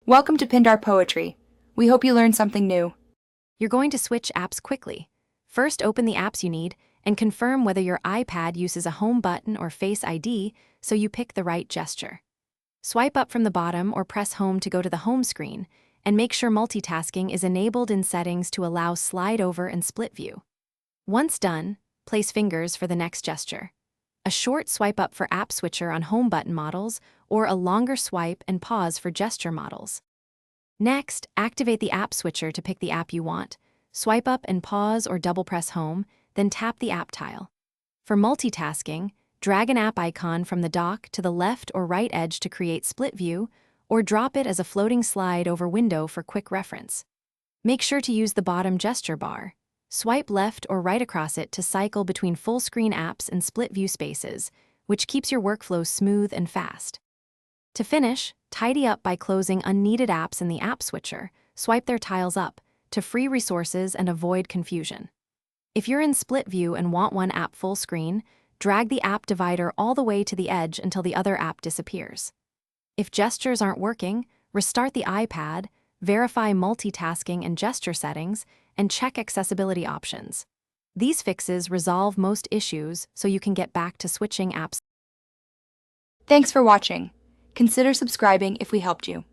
Welcome to Pindar Poetry. We hope you learned something new. You're going to switch apps quickly. First, open the apps you need and confirm whether your iPad uses a home button or Face ID so you pick the right gesture. Swipe up from the bottom or press home to go to the home screen, and make sure multitasking is enabled in settings to allow slide over and split view. Once done, place fingers for the next gesture. A short swipe up for app switcher on home button models, or a longer swipe and pause for gesture models. Next, activate the app switcher to pick the app you want. Swipe up and pause or double press home, then tap the app tile. For multitasking, drag an app icon from the dock to the left or right edge to create split view, or drop it as a floating slide over window for quick reference. Make sure to use the bottom gesture bar. Swipe left or right across it to cycle between full-screen apps and split-view spaces, which keeps your workflow smooth and fast. To finish, tidy up by closing unneeded apps in the app switcher. Swipe their tiles up to free resources and avoid confusion. If you're in split view and want one app full screen, drag the app divider all the way to the edge until the other app disappears. If gestures aren't working, restart the iPad, verify multitasking and gesture settings, and check accessibility options. These fixes resolve most issues so you can get back to switching apps. Thanks for watching. Consider subscribing if we helped you.